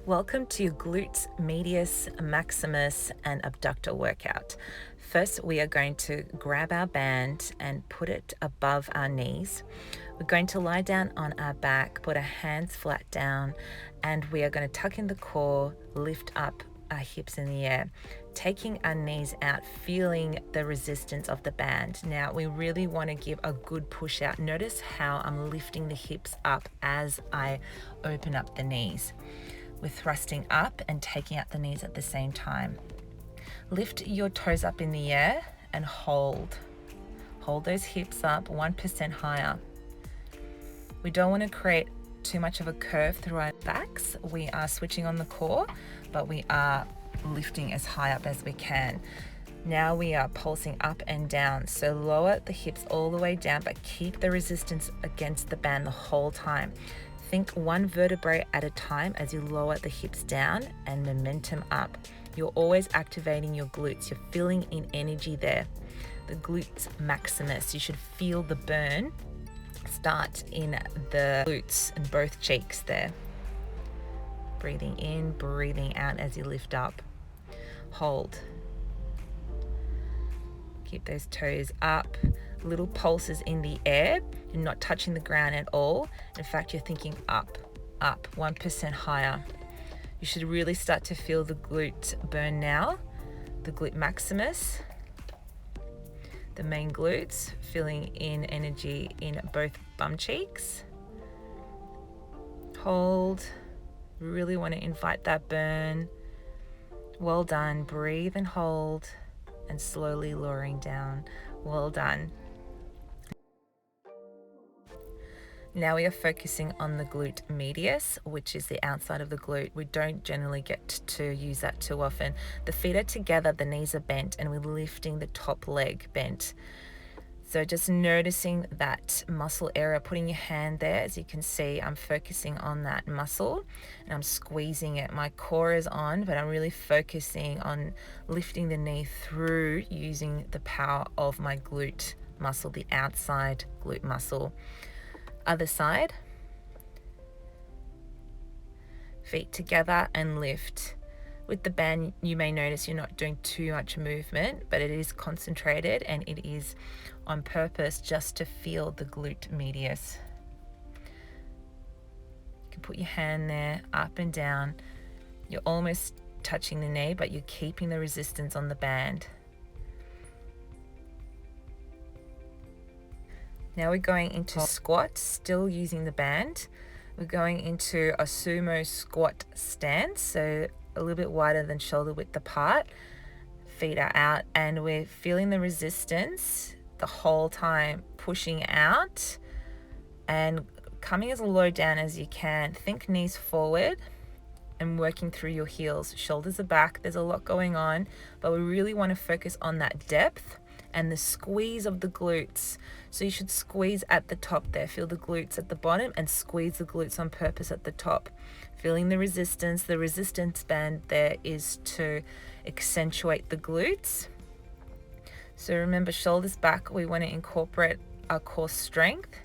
Welcome to your Glutes Medius, Maximus, and Abductor workout. First, we are going to grab our band and put it above our knees. We're going to lie down on our back, put our hands flat down, and we are going to tuck in the core, lift up our hips in the air, taking our knees out, feeling the resistance of the band. Now, we really want to give a good push out. Notice how I'm lifting the hips up as I open up the knees. We're thrusting up and taking out the knees at the same time. Lift your toes up in the air and hold. Hold those hips up 1% higher. We don't want to create too much of a curve through our backs. We are switching on the core, but we are lifting as high up as we can. Now we are pulsing up and down. So lower the hips all the way down, but keep the resistance against the band the whole time. Think one vertebrae at a time as you lower the hips down and momentum up. You're always activating your glutes. You're filling in energy there. The glutes maximus, you should feel the burn start in the glutes and both cheeks there. Breathing in, breathing out as you lift up. Hold. Keep those toes up. Little pulses in the air. You're not touching the ground at all. In fact, you're thinking up, 1% higher. You should really start to feel the glute burn now. The glute maximus, the main glutes, feeling in energy in both bum cheeks. Hold. Really want to invite that burn. Well done. Breathe and hold, and slowly lowering down. Well done. Now we are focusing on the glute medius, which is the outside of the glute. We don't generally get to use that too often. The feet are together, the knees are bent, and we're lifting the top leg bent. So just noticing that muscle area, putting your hand there. As you can see, I'm focusing on that muscle and I'm squeezing it. My core is on, but I'm really focusing on lifting the knee through using the power of my glute muscle, the outside glute muscle. Other side. Feet together and lift. With the band, you may notice you're not doing too much movement, but it is concentrated and it is on purpose just to feel the glute medius. You can put your hand there, up and down. You're almost touching the knee, but you're keeping the resistance on the band. Now we're going into squat, still using the band. We're going into a sumo squat stance, so a little bit wider than shoulder width apart. Feet are out and we're feeling the resistance the whole time, pushing out and coming as low down as you can. Think knees forward and working through your heels. Shoulders are back. There's a lot going on, but we really want to focus on that depth and the squeeze of the glutes. So you should squeeze at the top there. Feel the glutes at the bottom and squeeze the glutes on purpose at the top. Feeling the resistance. The resistance band there is to accentuate the glutes. So remember, shoulders back. We want to incorporate our core strength.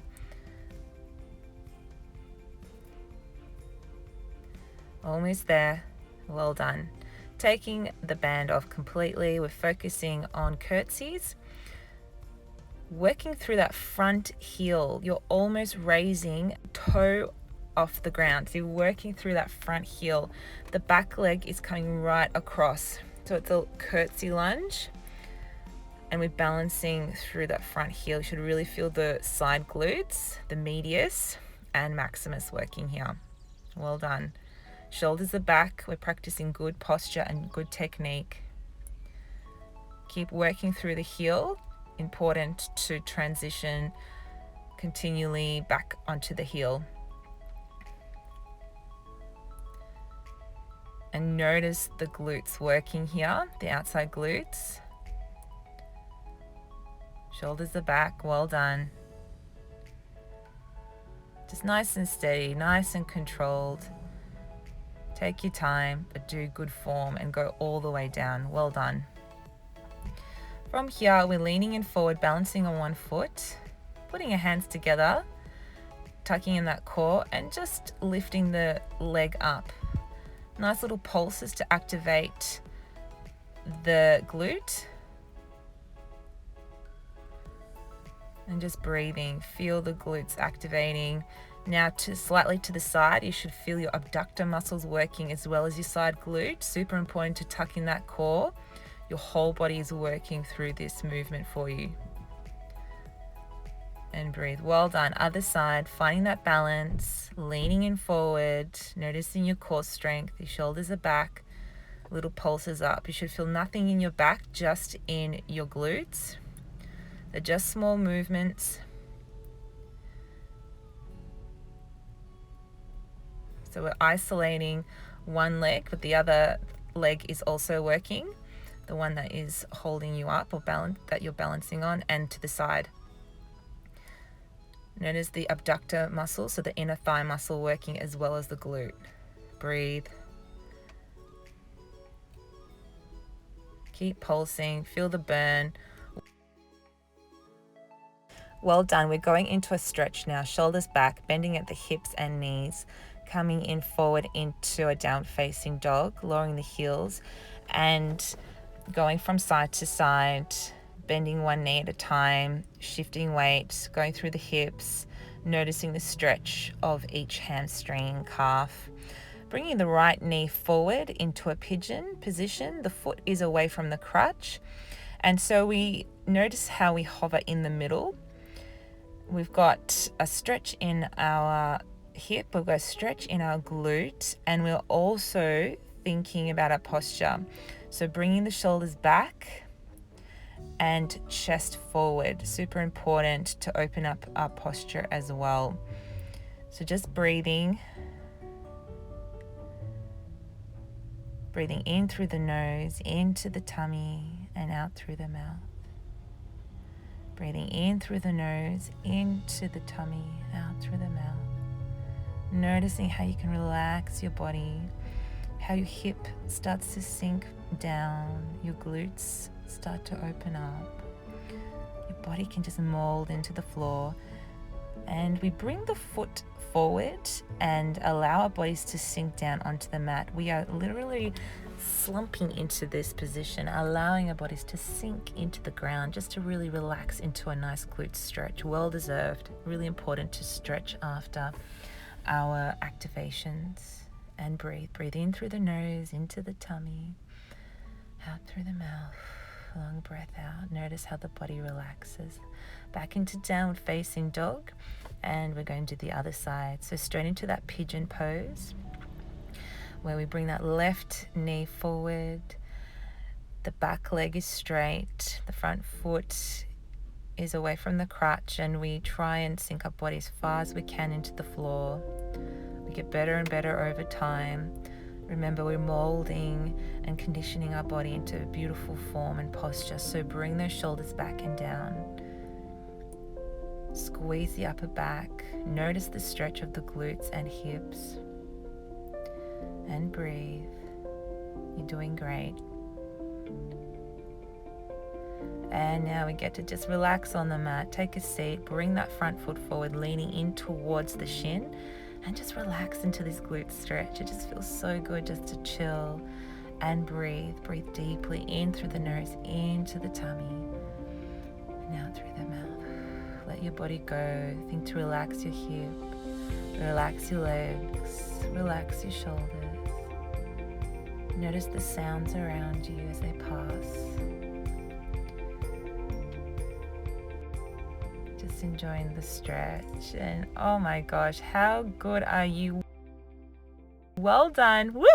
Almost there. Well done. Taking the band off completely, we're focusing on curtsies. Working through that front heel, you're almost raising toe off the ground. So you're working through that front heel. The back leg is coming right across. So it's a curtsy lunge. And we're balancing through that front heel. You should really feel the side glutes, the medius and maximus working here. Well done. Shoulders are back. We're practicing good posture and good technique. Keep working through the heel. Important to transition continually back onto the heel. And notice the glutes working here, the outside glutes. Shoulders are back. Well done. Just nice and steady, nice and controlled. Take your time, but do good form and go all the way down. Well done. From here, we're leaning in forward, balancing on one foot, putting your hands together, tucking in that core and just lifting the leg up. Nice little pulses to activate the glute. And just breathing, feel the glutes activating. Now slightly to the side, you should feel your abductor muscles working as well as your side glute. Super important to tuck in that core. Your whole body is working through this movement for you. And breathe. Well done. Other side, finding that balance, leaning in forward, noticing your core strength, your shoulders are back, little pulses up. You should feel nothing in your back, just in your glutes. They're just small movements. So we're isolating one leg, but the other leg is also working. The one that is holding you up or that you're balancing on, and to the side. Notice the abductor muscle, so the inner thigh muscle working as well as the glute. Breathe. Keep pulsing, feel the burn. Well done. We're going into a stretch now. Shoulders back, bending at the hips and knees, coming in forward into a down facing dog, lowering the heels and going from side to side, bending one knee at a time, shifting weight, going through the hips, noticing the stretch of each hamstring, calf. Bringing the right knee forward into a pigeon position. The foot is away from the crutch. And so we notice how we hover in the middle. We've got a stretch in our hip, we've got a stretch in our glute, and we're also thinking about our posture. So bringing the shoulders back and chest forward. Super important to open up our posture as well. So just breathing. Breathing in through the nose, into the tummy, and out through the mouth. Breathing in through the nose, into the tummy, out through the mouth. Noticing how you can relax your body, how your hip starts to sink down, your glutes start to open up. Your body can just mold into the floor. And we bring the foot forward and allow our bodies to sink down onto the mat. We are literally slumping into this position, allowing our bodies to sink into the ground just to really relax into a nice glute stretch. Well deserved. Really important to stretch after our activations. And breathe. Breathe in through the nose, into the tummy, out through the mouth. Long breath out. Notice how the body relaxes. Back into downward facing dog. And we're going to the other side. So straight into that pigeon pose, where we bring that left knee forward. The back leg is straight. The front foot is away from the crutch. And we try and sink our body as far as we can into the floor. We get better and better over time. Remember, we're molding and conditioning our body into a beautiful form and posture. So bring those shoulders back and down. Squeeze the upper back. Notice the stretch of the glutes and hips. And breathe. You're doing great. And now we get to just relax on the mat. Take a seat. Bring that front foot forward, leaning in towards the shin. And just relax into this glute stretch. It just feels so good just to chill and breathe. Breathe deeply in through the nose, into the tummy, and out through the mouth. Let your body go. Think to relax your hip, relax your legs, relax your shoulders. Notice the sounds around you as they pass. Just enjoying the stretch. And oh my gosh, how good are you? Well done. Woo!